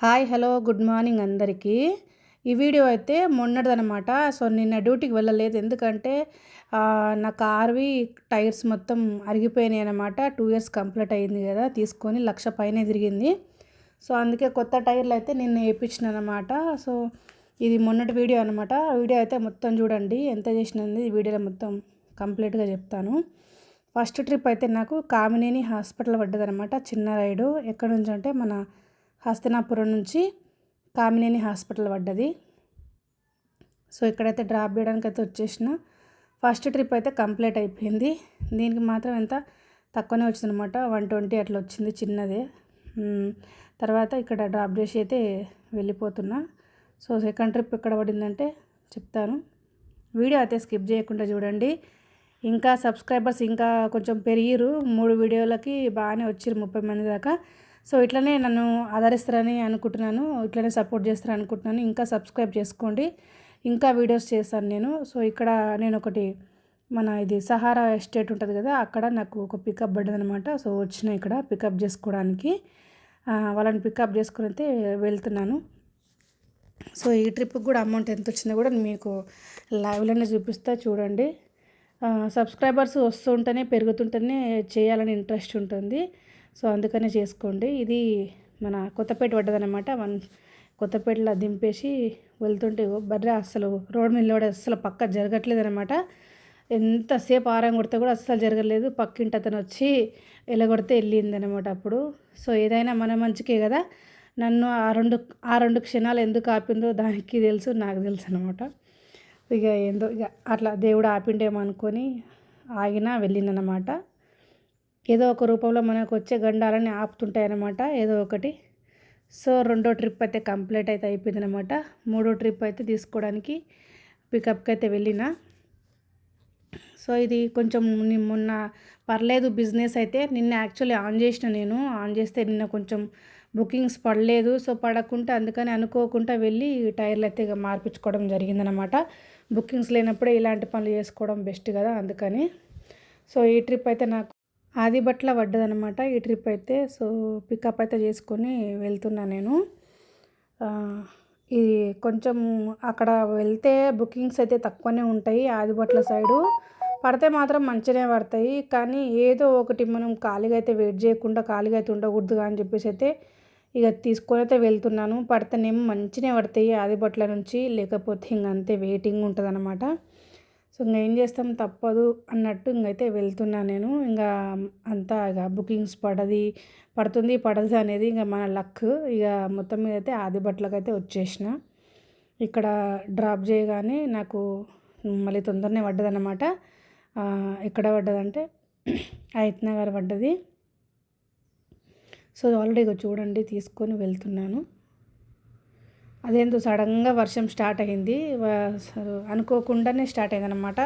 Hi hello good morning అందరికీ. ఈ video అయితే మొన్నటిదనమాట. సో నిన్న డ్యూటీకి వెళ్ళలేదు. ఎందుకంటే నా కార్‌వి టైర్స్ మొత్తం అరిగిపోయినాయి అనమాట. 2 ఇయర్స్ కంప్లీట్ అయింది కదా, తీసుకొని 1,00,000 పైనే తిరిగింది. సో అందుకే కొత్త టైర్లు అయితే నిన్న ఏపించినానమాట. సో ఇది మొన్నటి వీడియో అనమాట. వీడియో అయితే మొత్తం చూడండి, ఎంత చేసినది ఈ వీడియోలో మొత్తం కంప్లీట్గా చెప్తాను. ఫస్ట్ ట్రిప్ అయితే నాకు కామినేని హాస్పిటల్ పడ్డదనమాట. చిన్న రైడు. ఎక్కడి నుంచి అంటే మన హస్తినాపురం నుంచి కామినేని హాస్పిటల్ పడ్డది. సో ఇక్కడైతే డ్రాప్ చేయడానికి అయితే వచ్చేసిన. ఫస్ట్ ట్రిప్ అయితే కంప్లీట్ అయిపోయింది. దీనికి మాత్రం ఎంత తక్కువనే వచ్చిందనమాట, 120 అట్లా వచ్చింది, చిన్నదే. తర్వాత ఇక్కడ డ్రాప్ చేసి అయితే వెళ్ళిపోతున్నా. సో సెకండ్ ట్రిప్ ఎక్కడ పడిందంటే చెప్తాను. వీడియో అయితే స్కిప్ చేయకుండా చూడండి. ఇంకా సబ్స్క్రైబర్స్ ఇంకా కొంచెం పెరిగిరు. 3 వీడియోలకి బాగానే వచ్చిరు, 30 మంది దాకా. సో ఇట్లనే నన్ను ఆదరిస్తారని అనుకుంటున్నాను, ఇట్లనే సపోర్ట్ చేస్తారని అనుకుంటున్నాను. ఇంకా సబ్స్క్రైబ్ చేసుకోండి, ఇంకా వీడియోస్ చేస్తాను నేను. సో ఇక్కడ నేను ఒకటి మన ఇది సహారా ఎస్టేట్ ఉంటుంది కదా, అక్కడ నాకు ఒక పికప్ పడ్డదనమాట. సో వచ్చిన ఇక్కడ పికప్ చేసుకోవడానికి, వాళ్ళని పికప్ చేసుకుని అయితే వెళ్తున్నాను. సో ఈ ట్రిప్కి కూడా అమౌంట్ ఎంత వచ్చిందో కూడా మీకు లైవ్లోనే చూపిస్తా చూడండి. సబ్స్క్రైబర్స్ వస్తుంటేనే పెరుగుతుంటేనే చేయాలని ఇంట్రెస్ట్ ఉంటుంది. సో అందుకనే చేసుకోండి. ఇది మన కొత్తపేట పడ్డదనమాట. కొత్తపేటలో దింపేసి వెళ్తుంటే బర్రె అస్సలు రోడ్ మీద కూడా అస్సలు పక్క జరగట్లేదు అనమాట. ఎంతసేపు ఆరం కొడితే కూడా అస్సలు జరగలేదు. పక్కింటి అతను వచ్చి ఎలగొడితే వెళ్ళింది అనమాట అప్పుడు. సో ఏదైనా మన మంచికే కదా. నన్ను ఆ రెండు క్షణాలు ఎందుకు ఆపిందో దానికి తెలుసు, నాకు తెలుసు అనమాట. ఇక ఏందో ఇక అట్లా దేవుడు ఆపిండేమో అనుకొని ఆగినా వెళ్ళిందనమాట. ఏదో ఒక రూపంలో మనకు వచ్చే గండాలని ఆపుతుంటాయి అన్నమాట, ఏదో ఒకటి. సో రెండో ట్రిప్ అయితే కంప్లీట్ అయితే అయిపోయిందనమాట. మూడో ట్రిప్ అయితే తీసుకోవడానికి పికప్కి అయితే వెళ్ళిన. సో ఇది కొంచెం మొన్న పర్లేదు బిజినెస్ అయితే. నిన్న యాక్చువల్లీ ఆన్ చేసిన, నేను ఆన్ చేస్తే నిన్న కొంచెం బుకింగ్స్ పడలేదు. సో పడకుంటే అందుకని అనుకోకుండా వెళ్ళి టైర్లు అయితే మార్పించుకోవడం జరిగిందనమాట. బుకింగ్స్ లేనప్పుడే ఇలాంటి పనులు చేసుకోవడం బెస్ట్ కదా, అందుకని. సో ఈ ట్రిప్ అయితే నాకు ఆదిబట్ల పడ్డదనమాట ఈ ట్రిప్ అయితే. సో పికప్ అయితే చేసుకొని వెళ్తున్నా నేను. ఇది కొంచెం అక్కడ వెళ్తే బుకింగ్స్ అయితే తక్కువనే ఉంటాయి. ఆదిబట్ల సైడు పడితే మాత్రం మంచిగానే పడతాయి. కానీ ఏదో ఒకటి మనం ఖాళీగా అయితే వెయిట్ చేయకుండా, ఖాళీగా అయితే ఉండకూడదుగా అని చెప్పేసి అయితే ఇక తీసుకొని అయితే వెళ్తున్నాను. పడితేనేమో మంచిగానే పడతాయి ఆదిబట్ల నుంచి, లేకపోతే ఇంక అంతే వెయిటింగ్ ఉంటుంది అనమాట. సో ఇంక ఏం చేస్తాం, తప్పదు అన్నట్టు ఇంకైతే వెళ్తున్నాను నేను. ఇంకా అంతా ఇక బుకింగ్స్ పడుతుంది పడదు అనేది ఇంకా మన లక్. ఇక మొత్తం మీద అయితే ఆదిబట్లకు అయితే వచ్చేసిన. ఇక్కడ డ్రాప్ చేయగానే నాకు మళ్ళీ తొందరనే పడ్డదన్నమాట. ఎక్కడ పడ్డదంటే హయత్ నగర్ పడ్డది. సో ఆల్రెడీ ఇక చూడండి తీసుకొని వెళ్తున్నాను. అదేందో సడన్గా వర్షం స్టార్ట్ అయింది. అనుకోకుండానే స్టార్ట్ అయింది అనమాట.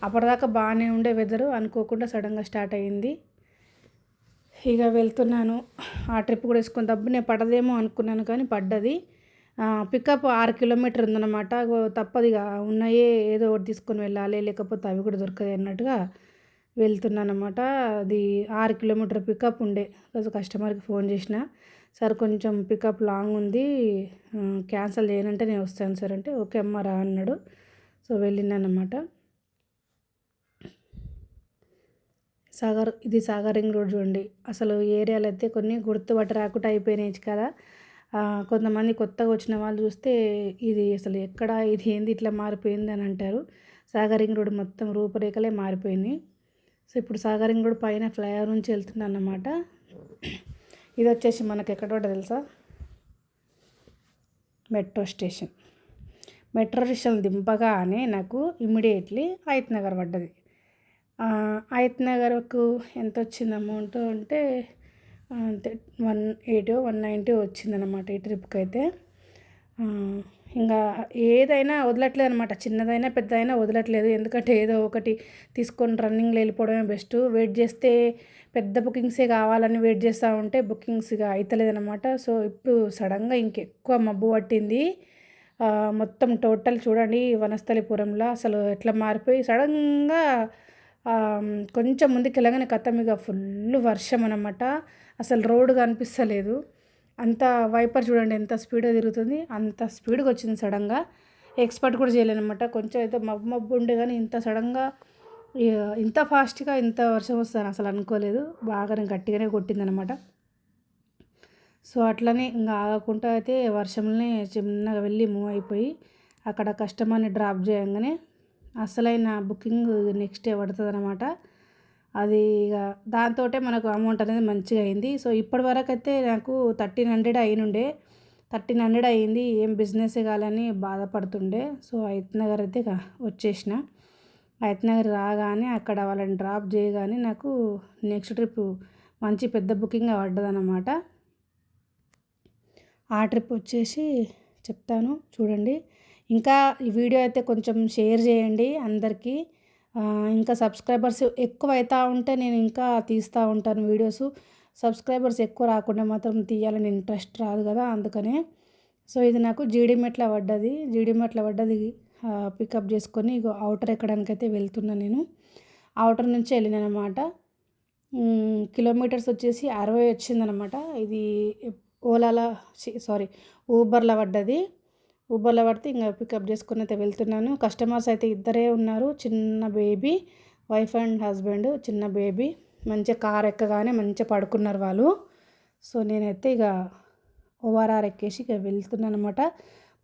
అప్పటిదాకా బాగానే ఉండే వెదరు, అనుకోకుండా సడన్గా స్టార్ట్ అయ్యింది. ఇక వెళ్తున్నాను. ఆ ట్రిప్ కూడా వేసుకొని దబ్బునే పడదేమో అనుకున్నాను, కానీ పడ్డది. పికప్ 6 కిలోమీటర్ ఉందన్నమాట. తప్పదు ఇక, ఉన్నాయే ఏదో ఒకటి తీసుకొని వెళ్ళాలి, లేకపోతే అవి కూడా దొరకదు అన్నట్టుగా వెళ్తున్నాను అనమాట. అది 6 కిలోమీటర్ పికప్ ఉండే. రోజు కస్టమర్కి ఫోన్ చేసిన, సార్ కొంచెం పికప్ లాంగ్ ఉంది, క్యాన్సిల్ చేయనంటే నేను వస్తాను సార్ అంటే, ఓకే అమ్మ రా అన్నాడు. సో వెళ్ళినానమాట. ఇది సాగర్ రింగ్ రోడ్ చూడండి. అసలు ఏరియాలో అయితే కొన్ని గుర్తుపట్ట రాకుండా అయిపోయినాయి కదా. కొంతమంది కొత్తగా వచ్చిన వాళ్ళు చూస్తే ఇది అసలు ఎక్కడ, ఇది ఏంది ఇట్లా మారిపోయింది అని అంటారు. సాగర్ రింగ్ రోడ్ మొత్తం రూపురేఖలే మారిపోయినాయి. సో ఇప్పుడు సాగర్ రింగ్ రోడ్ పైన ఫ్లైఓవర్ నుంచి వెళ్తున్నాను అన్నమాట. ఇది వచ్చేసి మనకు ఎక్కడ పడ్డది తెలుసా, మెట్రో స్టేషన్. మెట్రో స్టేషన్ దింపగానే నాకు ఇమ్మీడియట్లీ హయత్ నగర్ పడ్డది. హయత్ నగర్కు ఎంత వచ్చింది అమౌంట్ అంటే అంతే 180 190 వచ్చిందనమాట ఈ ట్రిప్కి అయితే. ఇంకా ఏదైనా వదలట్లేదు అనమాట, చిన్నదైనా పెద్దదైనా వదలట్లేదు. ఎందుకంటే ఏదో ఒకటి తీసుకొని రన్నింగ్లో వెళ్ళిపోవడమే బెస్ట్. వెయిట్ చేస్తే పెద్ద బుకింగ్సే కావాలని వెయిట్ చేస్తూ ఉంటే బుకింగ్స్ ఇక అవుతలేదనమాట. సో ఇప్పుడు సడన్గా ఇంకెక్కువ మబ్బు పట్టింది. మొత్తం టోటల్ చూడండి వనస్థలిపురంలో అసలు ఎట్లా మారిపోయి సడన్గా కొంచెం ముందుకు వెళ్ళగానే కథం ఇక ఫుల్ వర్షం అనమాట. అసలు రోడ్డు కనిపిస్తలేదు. అంత వైపర్ చూడండి ఎంత స్పీడ్గా తిరుగుతుంది, అంత స్పీడ్గా వచ్చింది సడన్గా. ఎక్స్పెక్ట్ కూడా చేయలేనమాట. కొంచెం అయితే మబ్బు మబ్బు ఉండే కానీ ఇంత సడన్గా ఇంత ఫాస్ట్గా ఇంత వర్షం వస్తుందని అసలు అనుకోలేదు. బాగా గట్టిగానే కొట్టిందనమాట. సో అట్లనే ఇంకా ఆగకుండా అయితే వర్షంలోనే చిన్నగా వెళ్ళి మూవ్ అయిపోయి అక్కడ కస్టమర్ని డ్రాప్ చేయంగానే అసలైన బుకింగ్ నెక్స్ట్ డే పడుతుంది అనమాట. అది ఇక దాంతో మనకు అమౌంట్ అనేది మంచిగా అయింది. సో ఇప్పటి వరకు అయితే నాకు 1300 అయినుండే, 1300 అయింది. ఏం బిజినెస్ కాలని బాధపడుతుండే. సో హయత్ నగర్ అయితే వచ్చేసిన. హయత్ నగర్ రాగానే అక్కడ వాళ్ళని డ్రాప్ చేయగానే నాకు నెక్స్ట్ ట్రిప్ మంచి పెద్ద బుకింగ్ పడ్డదన్నమాట. ఆ ట్రిప్ వచ్చేసి చెప్తాను చూడండి. ఇంకా ఈ వీడియో అయితే కొంచెం షేర్ చేయండి అందరికీ. ఇంకా సబ్స్క్రైబర్స్ ఎక్కువ అవుతూ ఉంటే నేను ఇంకా తీస్తూ ఉంటాను వీడియోస్. సబ్స్క్రైబర్స్ ఎక్కువ రాకుండా మాత్రం తీయాలని ఇంట్రెస్ట్ రాదు కదా, అందుకనే. సో ఇది నాకు జీడిమెట్ల పడ్డది. పికప్ చేసుకొని ఇగో అవుటర్ ఎక్కడానికైతే వెళ్తున్నా నేను. అవుటర్ నుంచి వెళ్ళినానమాట. కిలోమీటర్స్ వచ్చేసి 60 వచ్చిందనమాట. ఇది ఓలాలో ఊబర్లో పడ్డది. ఊబర్లో పడితే ఇంకా పికప్ చేసుకుని అయితే వెళ్తున్నాను. కస్టమర్స్ అయితే ఇద్దరే ఉన్నారు, చిన్న బేబీ, వైఫ్ అండ్ హస్బెండ్, చిన్న బేబీ. మంచిగా కార్ ఎక్కగానే మంచిగా పడుకున్నారు వాళ్ళు. సో నేనైతే ఇక ఓఆర్ఆర్ ఎక్కేసి ఇక వెళ్తున్నాను అనమాట.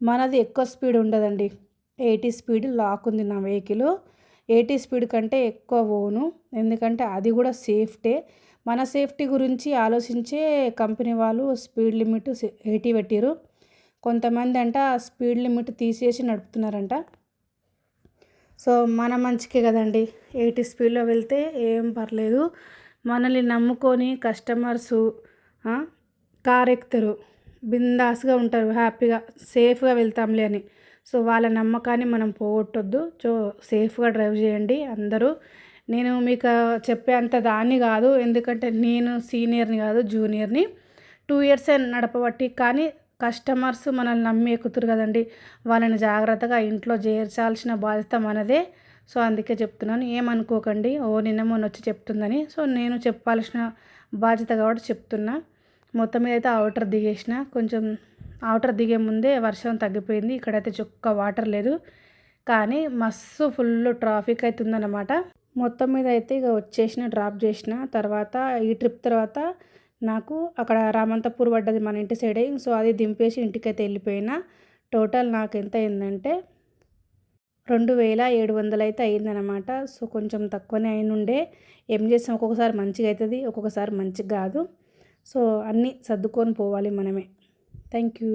మనది ఎక్కువ స్పీడ్ ఉండదండి, 80 స్పీడ్ లాక్ ఉంది నా వెహికల్. 80 స్పీడ్ కంటే ఎక్కువ పోను, ఎందుకంటే అది కూడా సేఫ్టే. మన సేఫ్టీ గురించి ఆలోచించే కంపెనీ వాళ్ళు స్పీడ్ లిమిట్ 80 పెట్టిరు. కొంతమంది అంట స్పీడ్ లిమిట్ తీసేసి నడుపుతున్నారంట. సో మన మంచికే కదండి, 80 స్పీడ్లో వెళ్తే ఏం పర్లేదు. మనల్ని నమ్ముకొని కస్టమర్సు కార్ ఎక్కుతారు, బిందాస్గా ఉంటారు, హ్యాపీగా సేఫ్గా వెళ్తాంలే అని. సో వాళ్ళ నమ్మకాన్ని మనం పోగొట్టొద్దు. సో సేఫ్గా డ్రైవ్ చేయండి అందరూ. నేను మీకు చెప్పేంత దాన్ని కాదు, ఎందుకంటే నేను సీనియర్ని కాదు, జూనియర్ని. 2 ఇయర్సే నడపబట్టి, కానీ కస్టమర్స్ మనల్ని నమ్మి ఎక్కుతారు కదండి, వాళ్ళని జాగ్రత్తగా ఇంట్లో చేర్చాల్సిన బాధ్యత మనదే. సో అందుకే చెప్తున్నాను, ఏమనుకోకండి నిన్న మొన్న వచ్చి చెప్తుందని. సో నేను చెప్పాల్సిన బాధ్యత కాబట్టి చెప్తున్నా. మొత్తం మీద అయితే అవుటర్ దిగేసిన. కొంచెం అవుటర్ దిగే ముందే వర్షం తగ్గిపోయింది. ఇక్కడైతే చుక్క వాటర్ లేదు, కానీ మస్తు ఫుల్ ట్రాఫిక్ అవుతుందన్నమాట. మొత్తం మీద అయితే ఇక వచ్చేసిన, డ్రాప్ చేసిన తర్వాత ఈ ట్రిప్ తర్వాత నాకు అక్కడ రామంతపూర్ పడ్డది మన ఇంటి సైడే. సో అది దింపేసి ఇంటికైతే వెళ్ళిపోయినా. టోటల్ నాకు ఎంత అయిందంటే 2700 అయితే అయిందనమాట. సో కొంచెం తక్కువనే అయినుండే. ఏం చేస్తాం, ఒక్కొక్కసారి మంచిగా అవుతుంది, ఒక్కొక్కసారి మంచిగా కాదు. సో అన్నీ సర్దుకొని పోవాలి మనమే. Thank you.